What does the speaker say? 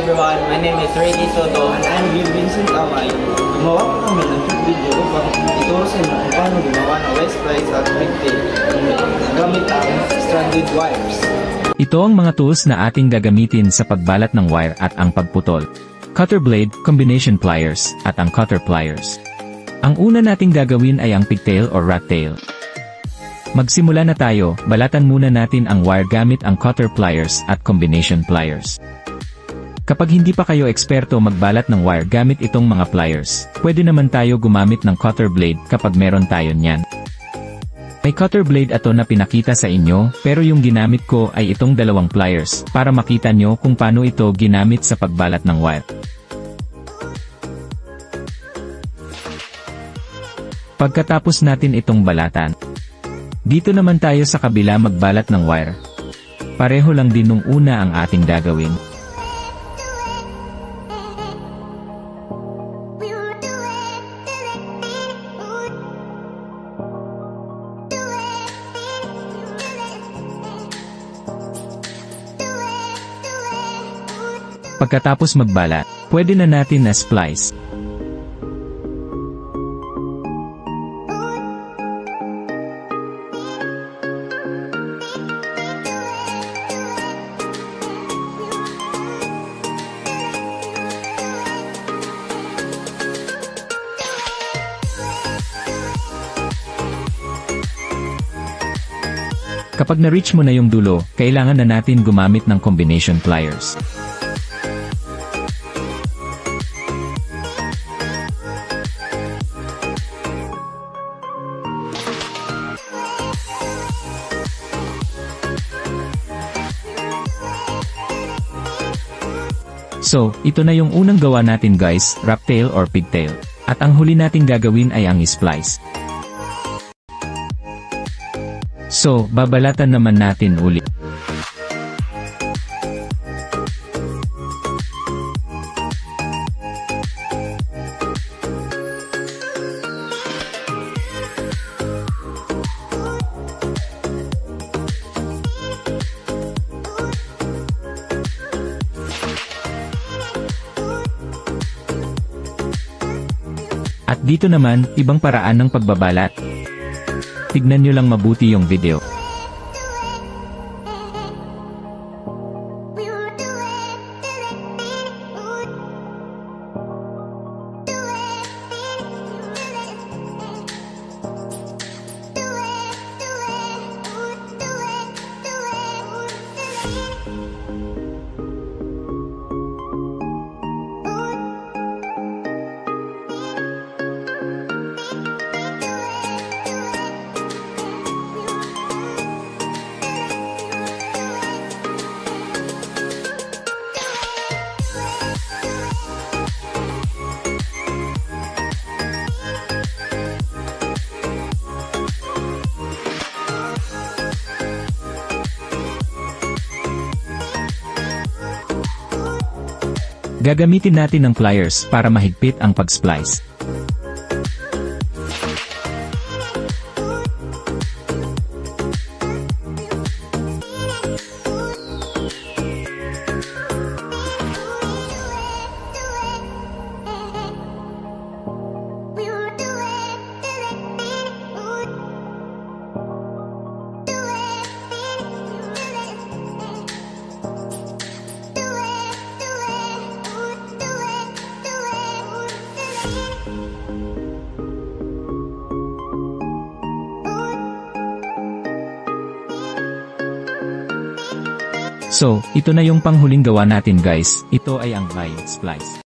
everyone, my name is Ricky Soto and I'm with Vincent Amay. Gumawa ko kami ng short video upang ituro sa inyo kung paano gumawa ng wire splice at pigtail gamit ang stranded wires. Ito ang mga tools na ating gagamitin sa pagbalat ng wire at ang pagputol. Cutter blade, combination pliers, at ang cutter pliers. Ang una nating gagawin ay ang pigtail or rat tail. Magsimula na tayo, balatan muna natin ang wire gamit ang cutter pliers at combination pliers. Kapag hindi pa kayo eksperto magbalat ng wire gamit itong mga pliers, pwede naman tayo gumamit ng cutter blade kapag meron tayo niyan. May cutter blade ato na pinakita sa inyo, pero yung ginamit ko ay itong dalawang pliers, para makita nyo kung paano ito ginamit sa pagbalat ng wire. Pagkatapos natin itong balatan, dito naman tayo sa kabila magbalat ng wire. Pareho lang din nung una ang ating gagawin. Pagkatapos magbalat, pwede na natin na splice. Kapag na-reach mo na yung dulo, kailangan na natin gumamit ng combination pliers. So, ito na yung unang gawa natin guys, rat tail or pigtail. At ang huli nating gagawin ay ang splice. So, babalatan naman natin ulit. At dito naman, ibang paraan ng pagbabalat. Tignan nyo lang mabuti yung video. Gagamitin natin ng pliers para mahigpit ang pag-splice. So, ito na yung panghuling gawa natin guys, ito ay ang wire splice.